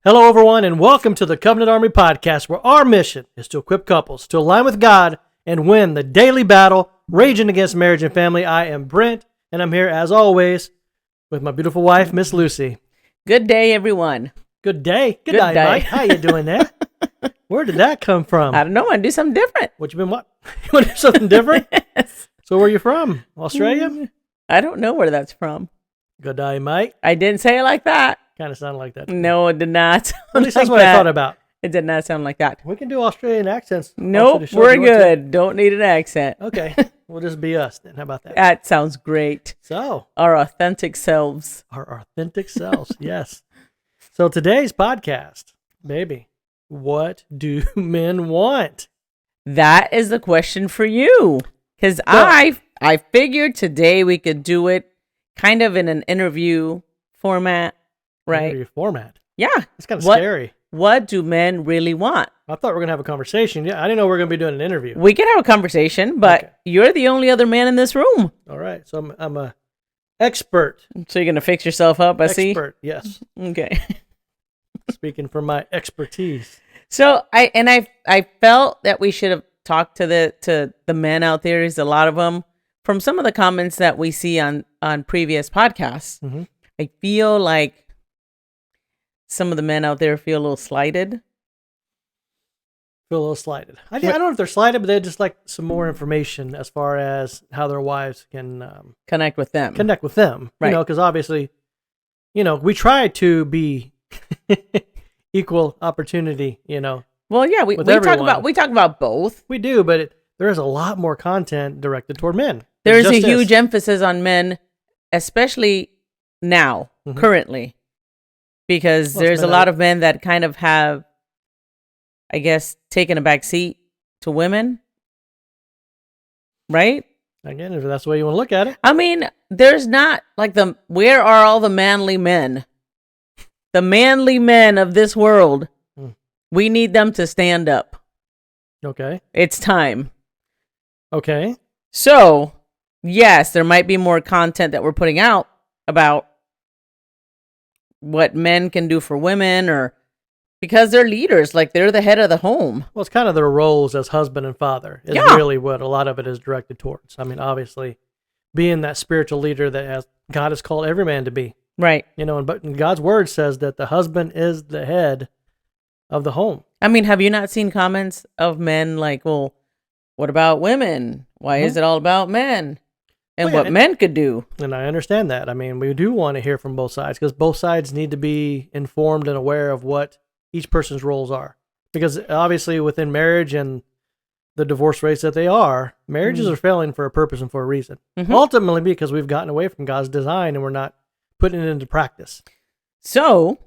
Hello, everyone, and welcome to the Covenant Army Podcast, where our mission is to equip couples to align with God and win the daily battle raging against marriage and family. I am Brent, and I'm here, as always, with my beautiful wife, Miss Lucy. Good day, everyone. Good day. Good day, Mike. How you doing there? Where did that come from? I don't know. I want to do something different. What you been what? You want to do something different? Yes. So where are you from? Australia? I don't know where that's from. Good day, Mike. I didn't say it like that. Kind of sounded like that. No, it did not. At least that's what I thought about. It did not sound like that. We can do Australian accents. Nope, we're good. Don't need an accent. Okay, we'll just be us then. How about that? That sounds great. So, our authentic selves. Our authentic selves, yes. So today's podcast, baby, what do men want? That is the question for you. Because I figured today we could do it kind of in an interview format. Right. Interview format. Yeah. It's kind of scary. What do men really want? I thought we were going to have a conversation. Yeah, I didn't know we were going to be doing an interview. We can have a conversation, but You're the only other man in this room. All right. So I'm a expert. So you're going to fix yourself up, I see? Expert, yes. Okay. Speaking from my expertise. So I felt that we should have talked to the men out there. There's a lot of them. From some of the comments that we see on previous podcasts, I feel like some of the men out there feel a little slighted. I don't know if they're slighted, but they just like some more information as far as how their wives can connect with them. Right. Because obviously, we try to be equal opportunity, Well, yeah, we talk about both. We do, but there is a lot more content directed toward men. There's a huge emphasis on men, especially now, currently. Because there's a lot of men that kind of have, I guess, taken a back seat to women. Right? Again, if that's the way you want to look at it. I mean, there's not like where are all the manly men? The manly men of this world. We need them to stand up. Okay. It's time. Okay. So, yes, there might be more content that we're putting out about what men can do for women, or because they're leaders, like they're the head of the home. Well, it's kind of their roles as husband and father is really what a lot of it is directed towards. I mean, obviously, being that spiritual leader that God has called every man to be. Right. But God's word says that the husband is the head of the home. I mean, have you not seen comments of men like, well, what about women? Why is it all about men? And what men could do. And I understand that. I mean, we do want to hear from both sides because both sides need to be informed and aware of what each person's roles are. Because obviously within marriage and the divorce rates that they are, marriages are failing for a purpose and for a reason. Ultimately because we've gotten away from God's design and we're not putting it into practice. So,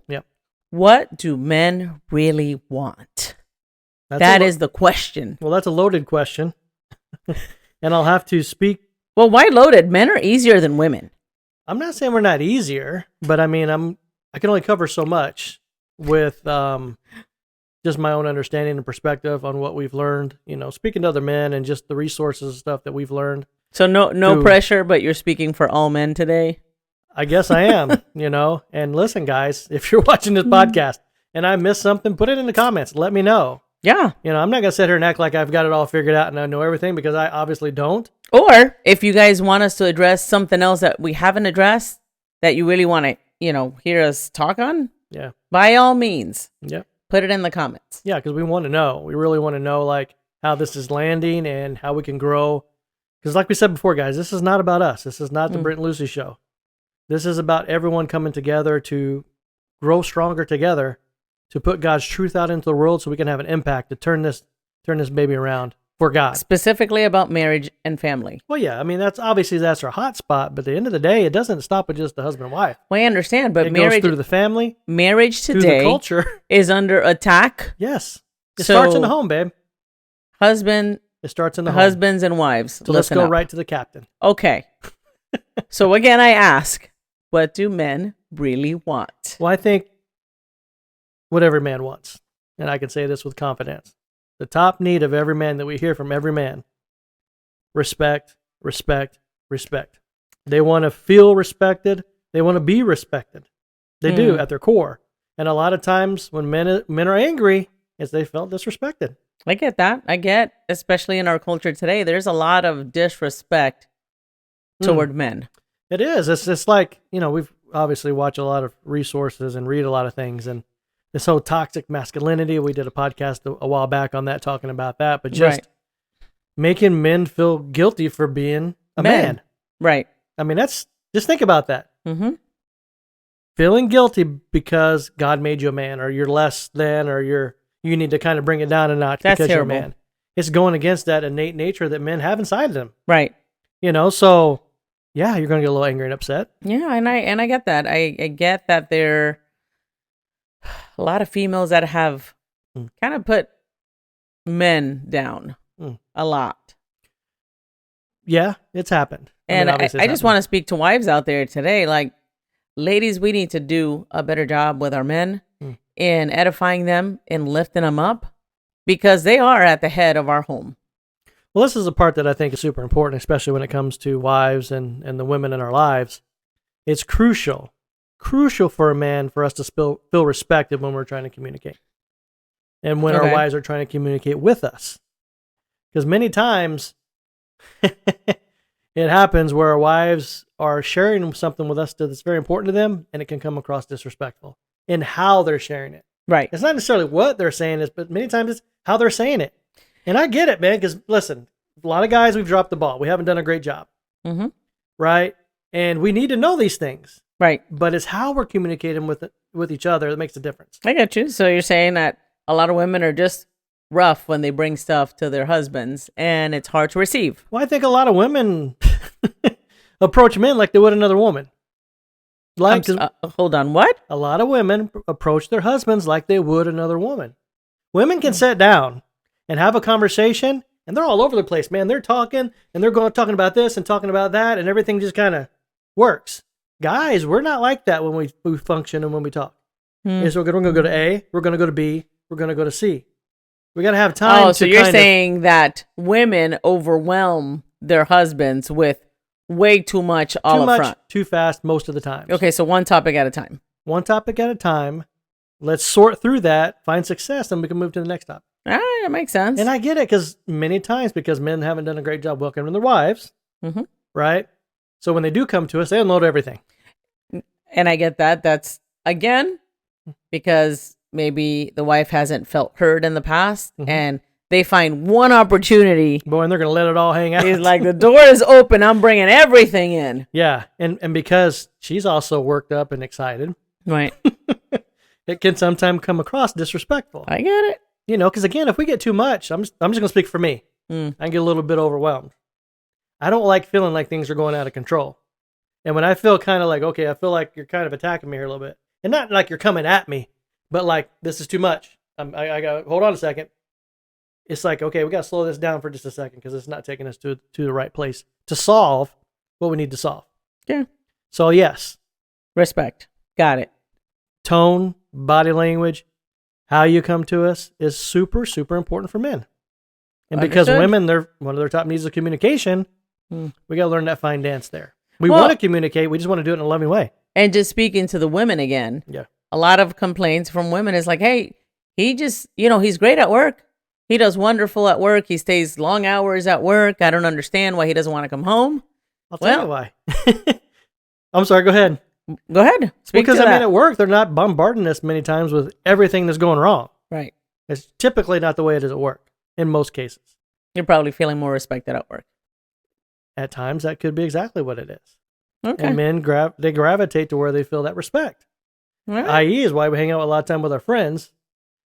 what do men really want? That is the question. Well, that's a loaded question. And I'll have to speak. Well, why loaded? Men are easier than women. I'm not saying we're not easier, but I mean, I can only cover so much with just my own understanding and perspective on what we've learned, speaking to other men and just the resources and stuff that we've learned. So no pressure, but you're speaking for all men today? I guess I am, And listen, guys, if you're watching this podcast and I missed something, put it in the comments. Let me know. Yeah. I'm not going to sit here and act like I've got it all figured out and I know everything because I obviously don't. Or if you guys want us to address something else that we haven't addressed that you really want to, hear us talk on, by all means, put it in the comments. Yeah, because we want to know. We really want to know, like, how this is landing and how we can grow. Because like we said before, guys, this is not about us. This is not the Brent and Lucy show. This is about everyone coming together to grow stronger together, to put God's truth out into the world so we can have an impact to turn this baby around for God. Specifically about marriage and family. Well, yeah. I mean, that's our hot spot. But at the end of the day, it doesn't stop with just the husband and wife. Well, I understand, but it marriage goes through the family. Marriage today through the culture is under attack. Yes. It starts in the home, babe. It starts in the home. Husbands and wives. So let's go right to the captain. Okay. So again, I ask, what do men really want? Well, I think what every man wants, and I can say this with confidence, the top need of every man that we hear from every man, respect, respect, respect. They want to feel respected. They want to be respected. They do at their core. And a lot of times when men are angry, it's they felt disrespected. I get that. I get, especially in our culture today, there's a lot of disrespect toward men. It is. It's like, we've obviously watched a lot of resources and read a lot of things, and this whole toxic masculinity. We did a podcast a while back on that, talking about that, but just making men feel guilty for being a man. Right. I mean, just think about that. Mm-hmm. Feeling guilty because God made you a man, or you're less than, or you need to kind of bring it down a notch because you're a man. It's going against that innate nature that men have inside them. Right. So yeah, you're going to get a little angry and upset. Yeah, and I get that. I get that there are a lot of females that have kind of put men down a lot. Yeah, it's happened. And I just want to speak to wives out there today. Like, ladies, we need to do a better job with our men in edifying them and lifting them up, because they are at the head of our home. Well, this is the part that I think is super important, especially when it comes to wives and the women in our lives. It's crucial for a man for us to feel respected when we're trying to communicate, and when our wives are trying to communicate with us. Because many times it happens where our wives are sharing something with us that's very important to them, and it can come across disrespectful in how they're sharing it. Right. It's not necessarily what they're saying, but many times it's how they're saying it. And I get it, man, because listen, a lot of guys, we've dropped the ball. We haven't done a great job. Mm-hmm. Right? And we need to know these things. Right. But it's how we're communicating with each other that makes a difference. I get you. So you're saying that a lot of women are just rough when they bring stuff to their husbands, and it's hard to receive. Well, I think a lot of women approach men like they would another woman. Hold on, what? A lot of women approach their husbands like they would another woman. Women can sit down and have a conversation, and they're all over the place, man. They're talking, and they're talking about this and talking about that, and everything just kind of works. Guys, we're not like that when we function and when we talk. So we're going to go to A, we're going to go to B, we're going to go to C. We got to have time. Oh, so you're saying that women overwhelm their husbands with way too much all up front. Too fast most of the time. Okay, so one topic at a time. One topic at a time. Let's sort through that, find success, and we can move to the next topic. All right, that makes sense. And I get it, because many times, because men haven't done a great job welcoming their wives, right? So when they do come to us, they unload everything. And I get that. That's, again, because maybe the wife hasn't felt heard in the past, and they find one opportunity. Boy, and they're going to let it all hang out. It's like, the door is open. I'm bringing everything in. Yeah. And because she's also worked up and excited. Right. It can sometimes come across disrespectful. I get it. Because again, if we get too much, I'm just going to speak for me. I get a little bit overwhelmed. I don't like feeling like things are going out of control. And when I feel kind of like, okay, I feel like you're kind of attacking me here a little bit. And not like you're coming at me, but like, this is too much. I got to hold on a second. It's like, okay, we got to slow this down for just a second, because it's not taking us to the right place to solve what we need to solve. Yeah. So yes. Respect. Got it. Tone, body language, how you come to us is super, super important for men. And because women, one of their top needs is communication, we got to learn that fine dance there. We want to communicate. We just want to do it in a loving way. And just speaking to the women again, a lot of complaints from women is like, hey, he just, he's great at work. He does wonderful at work. He stays long hours at work. I don't understand why he doesn't want to come home. I'll tell you why. I'm sorry, go ahead. Go ahead. Because at work, they're not bombarding us many times with everything that's going wrong. Right. It's typically not the way it is at work, in most cases. You're probably feeling more respected at work. At times, that could be exactly what it is. Okay. And men, they gravitate to where they feel that respect. Right. I.e. is why we hang out a lot of time with our friends.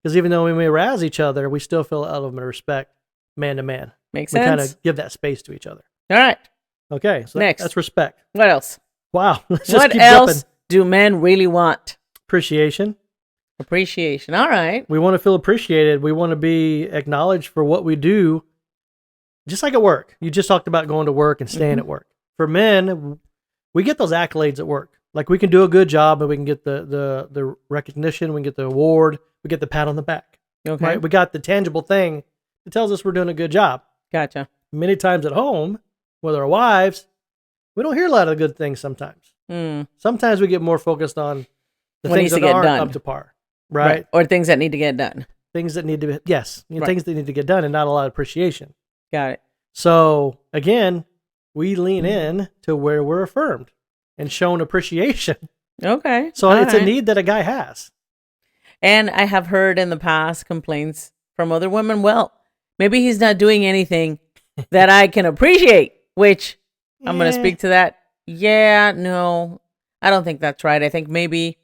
Because even though we may razz each other, we still feel an element of respect, man to man. Makes sense. We kind of give that space to each other. All right. Okay, so next. That's respect. What else? Wow. What else do men really want? Appreciation. Appreciation. All right. We want to feel appreciated. We want to be acknowledged for what we do. Just like at work. You just talked about going to work and staying at work. For men, we get those accolades at work. Like, we can do a good job, and we can get the recognition, we can get the award, we get the pat on the back. Okay. Right? We got the tangible thing that tells us we're doing a good job. Gotcha. Many times at home, with our wives, we don't hear a lot of the good things sometimes. Sometimes we get more focused on the things that aren't up to par. right? Or things that need to get done. Things that need to be, yes, things that need to get done and not a lot of appreciation. Got it. So again, we lean in to where we're affirmed and shown appreciation. Okay. So it's a need that a guy has. And I have heard in the past complaints from other women, well, maybe he's not doing anything that I can appreciate, which I'm going to speak to that. Yeah, no, I don't think that's right. I think maybe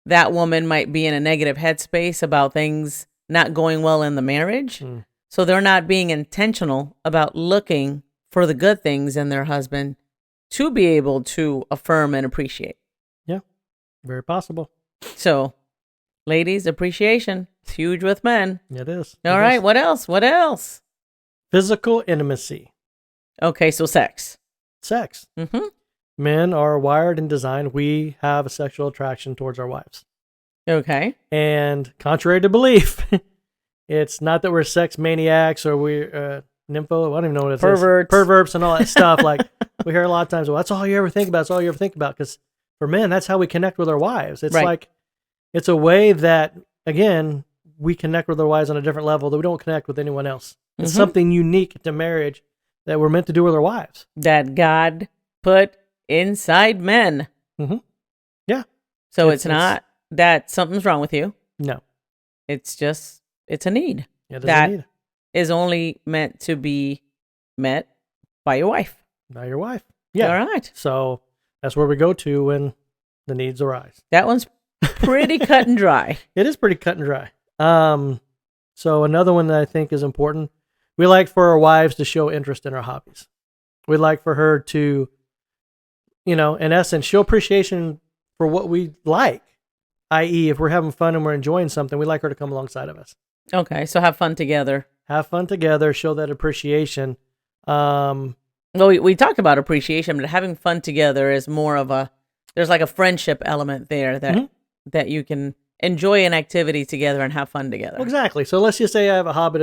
that woman might be in a negative headspace about things not going well in the marriage. So they're not being intentional about looking for the good things in their husband to be able to affirm and appreciate. Yeah, very possible. So, ladies, appreciation. It's huge with men. It is. All right, what else? What else? Physical intimacy. Okay, so sex. Sex. Mm-hmm. Men are wired and designed. We have a sexual attraction towards our wives. Okay. And contrary to belief, it's not that we're sex maniacs or we're nympho. I don't even know what it is. Perverts and all that stuff. Like we hear a lot of times, well, that's all you ever think about. That's all you ever think about. Because for men, that's how we connect with our wives. It's like, it's a way that, again, we connect with our wives on a different level that we don't connect with anyone else. It's something unique to marriage that we're meant to do with our wives. That God put inside men. Mm-hmm. Yeah. So it's not that something's wrong with you. No. It's just, it's a need. It is a need. Is only meant to be met by your wife. By your wife. Yeah. All right. So that's where we go to when the needs arise. That one's pretty cut and dry. It is pretty cut and dry. So another one that I think is important, we like for our wives to show interest in our hobbies. We'd like for her to, in essence, show appreciation for what we like. I.e., if we're having fun and we're enjoying something, we like her to come alongside of us. Okay, so have fun together. Have fun together, show that appreciation. Well, we talked about appreciation, but having fun together is more of there's like a friendship element there that you can enjoy an activity together and have fun together. Exactly. So let's just say I have a habit,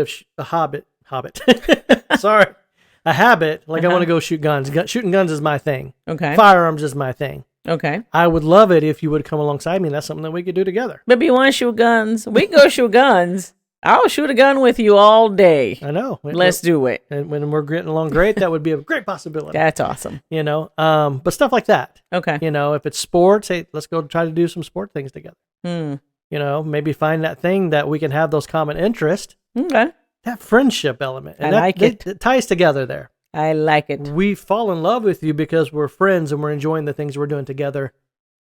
like I want to go shoot guns. Shooting guns is my thing. Okay. Firearms is my thing. Okay. I would love it if you would come alongside me, and that's something that we could do together. Maybe you want to shoot guns. We can go shoot guns. I'll shoot a gun with you all day. I know. Let's do it. And when we're getting along great, that would be a great possibility. That's awesome. But stuff like that. Okay. If it's sports, hey, let's go try to do some sport things together. Maybe find that thing that we can have those common interests. Okay. That friendship element. And it ties together there. I like it. We fall in love with you because we're friends and we're enjoying the things we're doing together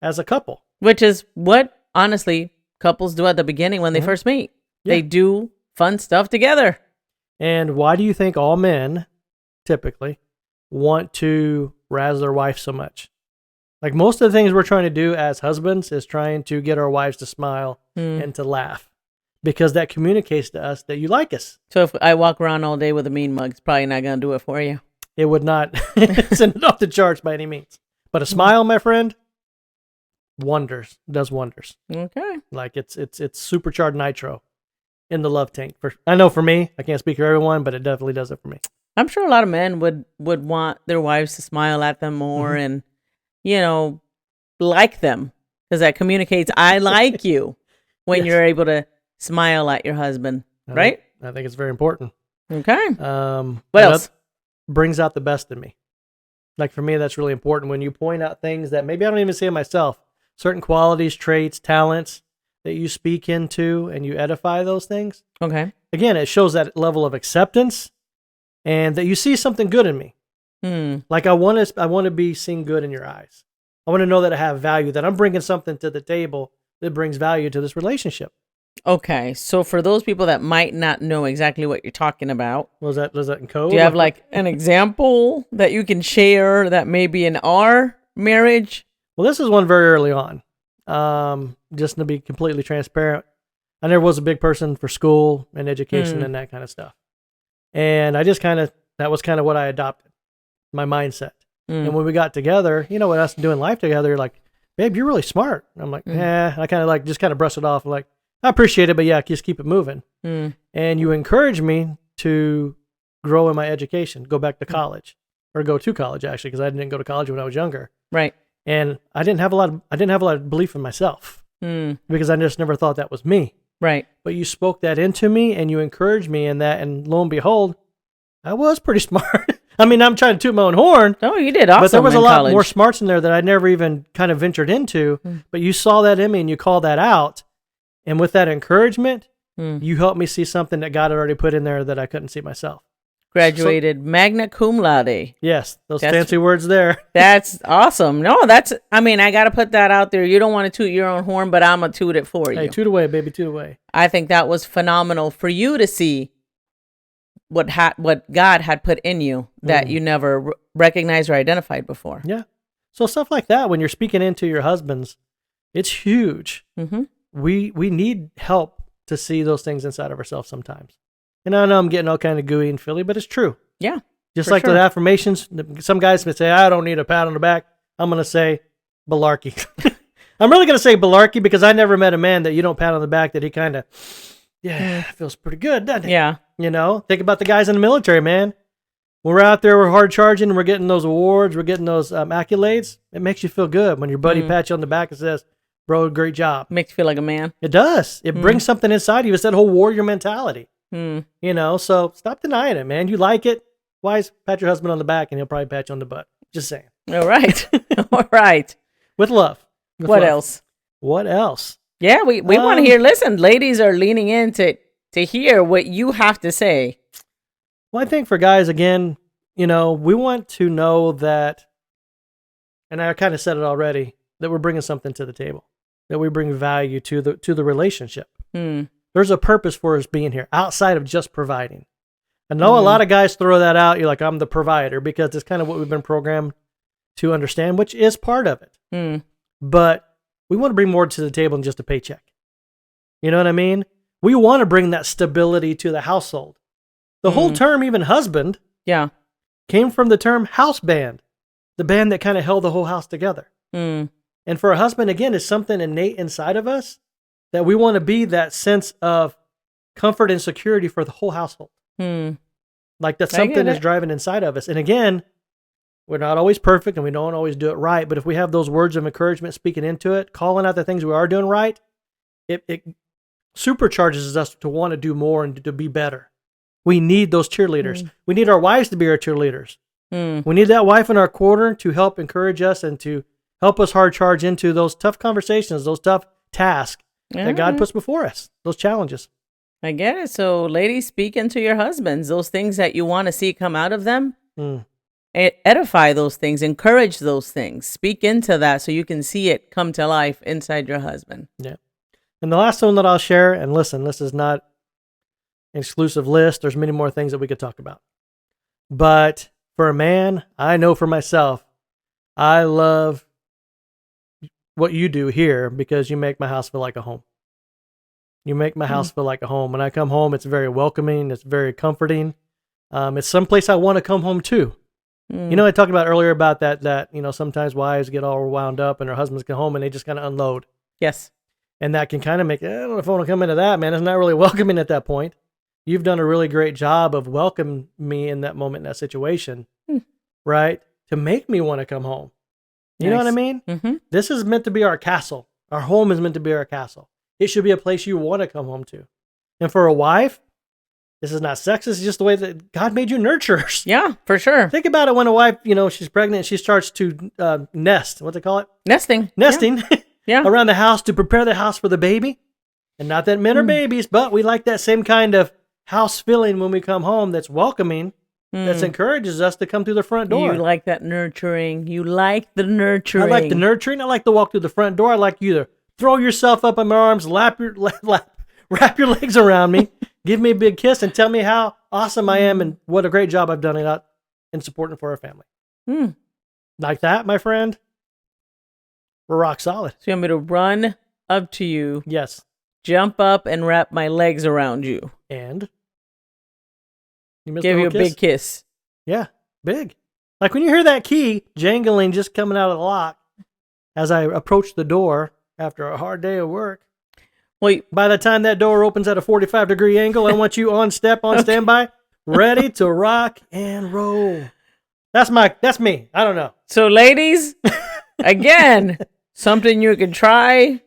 as a couple. Which is what, honestly, couples do at the beginning when they first meet. Yeah. They do fun stuff together. And why do you think all men typically want to razz their wife so much? Like most of the things we're trying to do as husbands is trying to get our wives to smile and to laugh. Because that communicates to us that you like us. So if I walk around all day with a mean mug, it's probably not going to do it for you. It would not send it off the charts by any means. But a smile, my friend, does wonders. Okay. Like it's supercharged nitro in the love tank. I know for me, I can't speak for everyone, but it definitely does it for me. I'm sure a lot of men would want their wives to smile at them more and, like them. Because that communicates, I like you when you're able to smile at your husband, right? I think it's very important. Okay. What else? Brings out the best in me. Like for me, that's really important when you point out things that maybe I don't even see in myself. Certain qualities, traits, talents that you speak into and you edify those things. Okay. Again, it shows that level of acceptance and that you see something good in me. Like I want to be seen good in your eyes. I want to know that I have value, that I'm bringing something to the table that brings value to this relationship. Okay, so for those people that might not know exactly what you're talking about, was that in code? Do you have like an example that you can share that maybe in our marriage? Well, this is one very early on. Just to be completely transparent, I never was a big person for school and education and that kind of stuff. And I just that was kind of what I adopted, my mindset. And when we got together, with us doing life together, you're like, babe, you're really smart. I'm like, I kind of just brush it off. I'm like, I appreciate it, but yeah, just keep it moving. And you encourage me to grow in my education, go back to college, or go to college actually, because I didn't go to college when I was younger. Right. And I didn't have a lot of belief in myself. because I just never thought that was me. Right. But you spoke that into me and you encouraged me in that. And lo and behold, I was pretty smart. I mean, I'm trying to toot my own horn. Oh, you did awesome. But there was a lot college. more smarts in there that I never even kind of ventured into. But you saw that in me and you called that out. And with that encouragement, you helped me see something that God had already put in there that I couldn't see myself. Graduated magna cum laude. Yes, those fancy words there. That's awesome. No, I mean, I got to put that out there. You don't want to toot your own horn, but I'm going to toot it for you. Hey, toot away, baby, toot away. I think that was phenomenal for you to see what God had put in you that you never recognized or identified before. Yeah. So stuff like that, when you're speaking into your husbands, it's huge. We need help to see those things inside of ourselves sometimes. And I know I'm getting all kind of gooey and Philly, but it's true. Yeah. Just like the affirmations, some guys may say, I don't need a pat on the back. I'm going to say balarkey. I'm really going to say balarkey because I never met a man that you don't pat on the back that he kind of, feels pretty good, doesn't it? Yeah. You know, think about the guys in the military, man. When we're out there, we're hard charging, and we're getting those awards, we're getting those accolades. It makes you feel good when your buddy pats you on the back and says, bro, great job. Makes you feel like a man. It does. It brings something inside you. It's that whole warrior mentality. You know, so stop denying it, man. You like it. Why pat your husband on the back and he'll probably pat you on the butt. Just saying. All right. All right. With love. What else? What else? Yeah, we want to hear. Listen, ladies are leaning in to hear what you have to say. Well, I think for guys, again, you know, we want to know that, and I kind of said it already, that we're bringing something to the table, that we bring value to the relationship. There's a purpose for us being here outside of just providing. I know a lot of guys throw that out. You're like, I'm the provider, because it's kind of what we've been programmed to understand, which is part of it. But we want to bring more to the table than just a paycheck. You know what I mean? We want to bring that stability to the household. The whole term, even husband, came from the term house band, the band that kind of held the whole house together. And for a husband, again, is something innate inside of us that we want to be that sense of comfort and security for the whole household. Like that's something that's driving inside of us. And again, we're not always perfect and we don't always do it right. But if we have those words of encouragement speaking into it, calling out the things we are doing right, it supercharges us to want to do more and to be better. We need those cheerleaders. We need our wives to be our cheerleaders. We need that wife in our corner to help encourage us and to help us hard charge into those tough conversations, those tough tasks that God puts before us, those challenges. I get it. So ladies, speak into your husbands, those things that you want to see come out of them. Edify those things, encourage those things, speak into that so you can see it come to life inside your husband. Yeah. And the last one that I'll share, and listen, this is not an exclusive list. There's many more things that we could talk about. But for a man, I know for myself, I love what you do here because you make my house feel like a home. You make my house feel like a home. When I come home, it's very welcoming. It's very comforting. It's someplace I want to come home to. You know, I talked about earlier about that, you know, sometimes wives get all wound up and their husbands come home and they just kind of unload. Yes. And that can kind of make, I don't know if I want to come into that, man. It's not really welcoming at that point. You've done a really great job of welcoming me in that moment, in that situation, right? To make me want to come home. You know what I mean? This is meant to be our castle. Our home is meant to be our castle. It should be a place you want to come home to. And for a wife, this is not sexist. It's just the way that God made you nurturers. Yeah, for sure. Think about it when a wife, you know, she's pregnant and she starts to nest. What they call it? Nesting. Yeah. Around the house to prepare the house for the baby. And not that men are babies, but we like that same kind of house feeling when we come home that's welcoming, that encourages us to come through the front door. You like that nurturing. You like the nurturing. I like the nurturing. I like to walk through the front door. I like you to throw yourself up in my arms, wrap your legs around me, give me a big kiss, and tell me how awesome I am and what a great job I've done in supporting for our family. Like that, my friend, we're rock solid. So you want me to run up to you? Yes. Jump up and wrap my legs around you. And? Give you a big kiss. Yeah, big. Like when you hear that key jangling just coming out of the lock as I approach the door after a hard day of work. Well, by the time that door opens at a 45-degree angle, I want you on standby, ready to rock and roll. That's me. I don't know. So ladies, again, something you can try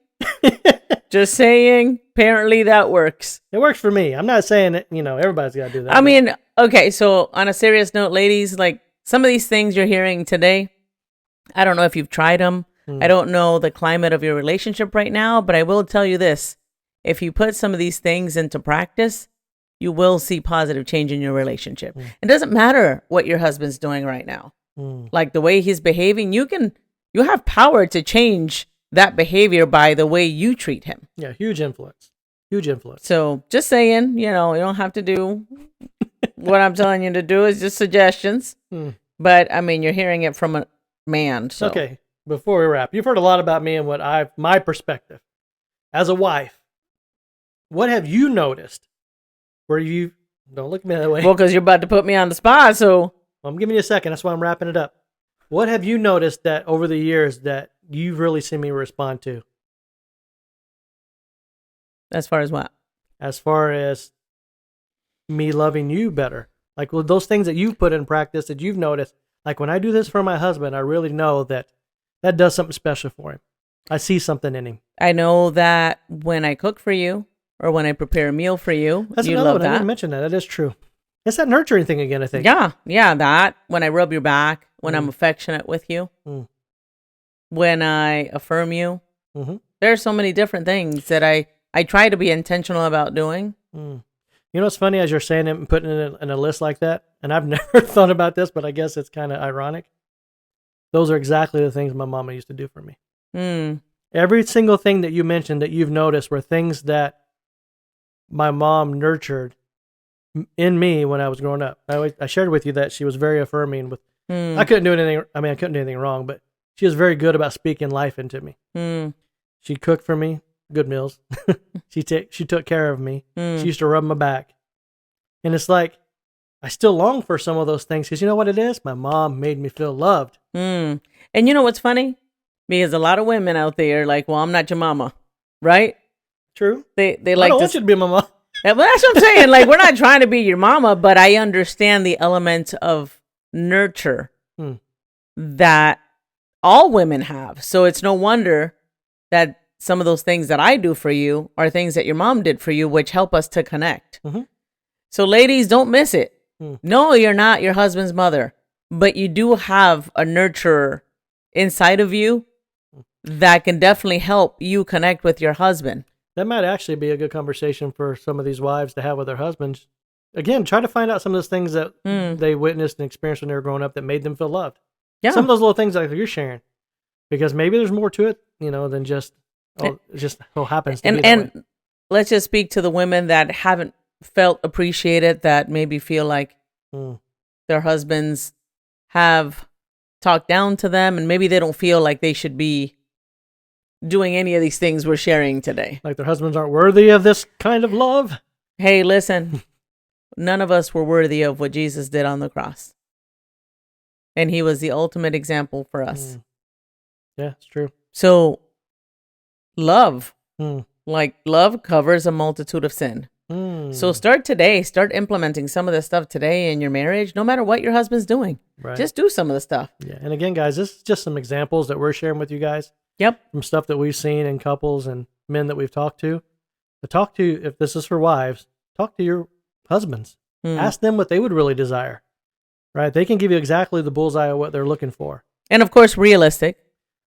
Just saying. Apparently that works. It works for me. I'm not saying that, everybody's got to do that. I mean, okay, so on a serious note, ladies, like some of these things you're hearing today, I don't know if you've tried them. I don't know the climate of your relationship right now, but I will tell you this. If you put some of these things into practice, you will see positive change in your relationship. It doesn't matter what your husband's doing right now. Like the way he's behaving, you have power to change that behavior by the way you treat him. Yeah, huge influence. Huge influence. So just saying, you don't have to do what I'm telling you to do. Is just suggestions. But I mean, you're hearing it from a man. So. Okay, before we wrap, you've heard a lot about me and my perspective as a wife. What have you noticed where you don't look at me that way? Well, because you're about to put me on the spot, so I'm giving you a second. That's why I'm wrapping it up. What have you noticed that over the years that you've really seen me respond to? As far as what? As far as me loving you better. Like those things that you've put in practice that you've noticed. Like when I do this for my husband, I really know that does something special for him. I see something in him. I know that when I cook for you or when I prepare a meal for you, that's you another love one. that. I didn't mention that. That is true. It's that nurturing thing again, I think. Yeah, that. When I rub your back, when I'm affectionate with you, when I affirm you. There are so many different things that I try to be intentional about doing. You know what's funny as you're saying it and putting it in a list like that? And I've never thought about this, but I guess it's kind of ironic. Those are exactly the things my mama used to do for me. Every single thing that you mentioned that you've noticed were things that my mom nurtured in me when I was growing up. I shared with you that she was very affirming. I couldn't do anything. I mean, I couldn't do anything wrong, but she was very good about speaking life into me. She cooked for me, good meals. She took care of me. She used to rub my back. And it's like, I still long for some of those things because you know what it is? My mom made me feel loved. And you know what's funny? Because a lot of women out there are like, well, I'm not your mama, right? True. They like I don't want you to be my mom. Yeah, well, that's what I'm saying. Like, we're not trying to be your mama, but I understand the element of nurture that all women have. So it's no wonder that some of those things that I do for you are things that your mom did for you, which help us to connect. So ladies, don't miss it. No, you're not your husband's mother, but you do have a nurturer inside of you that can definitely help you connect with your husband. That might actually be a good conversation for some of these wives to have with their husbands. Again, try to find out some of those things that they witnessed and experienced when they were growing up that made them feel loved. Yeah. Some of those little things like you're sharing. Because maybe there's more to it, than just, it just happens to be that way. Let's just speak to the women that haven't felt appreciated, that maybe feel like their husbands have talked down to them, and maybe they don't feel like they should be doing any of these things we're sharing today. Like their husbands aren't worthy of this kind of love. Hey, listen, none of us were worthy of what Jesus did on the cross. And he was the ultimate example for us. Yeah, it's true. So, love. Like, love covers a multitude of sin. So start today. Start implementing some of this stuff today in your marriage, no matter what your husband's doing. Right. Just do some of the stuff. Yeah. And again, guys, this is just some examples that we're sharing with you guys. Yep. From stuff that we've seen in couples and men that we've talked to. But talk to, if this is for wives, talk to your husbands. Ask them what they would really desire. Right? They can give you exactly the bullseye of what they're looking for. And of course, realistic.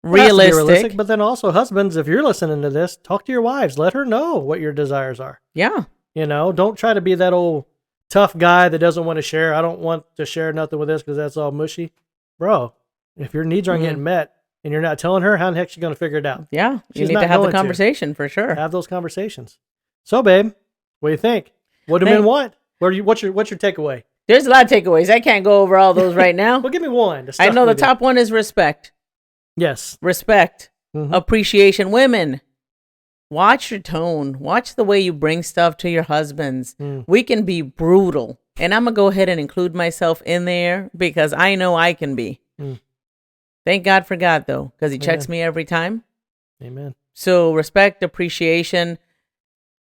Realistic. But then also, husbands, if you're listening to this, talk to your wives. Let her know what your desires are. Yeah. Don't try to be that old tough guy that doesn't want to share. I don't want to share nothing with this because that's all mushy. Bro, if your needs aren't getting met and you're not telling her, how the heck is she going to figure it out? Yeah. You need to have the conversation for sure. Have those conversations. So, babe, what do you think? What do men want? What's your takeaway? There's a lot of takeaways. I can't go over all those right now. Well, give me one. I know the top one is respect. Yes. Respect. Appreciation. Women, watch your tone. Watch the way you bring stuff to your husbands. We can be brutal. And I'm going to go ahead and include myself in there because I know I can be. Thank God for God, though, because he checks me every time. Amen. So respect, appreciation.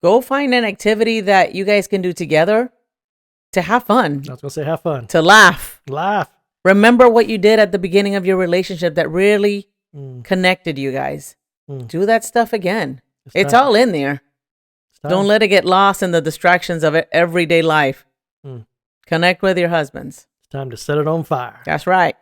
Go find an activity that you guys can do together to have fun. I was going to say have fun. To laugh. Laugh. Remember what you did at the beginning of your relationship that really connected you guys. Do that stuff again. It's time. all in there. Don't let it get lost in the distractions of everyday life. Connect with your husbands. It's time to set it on fire. That's right.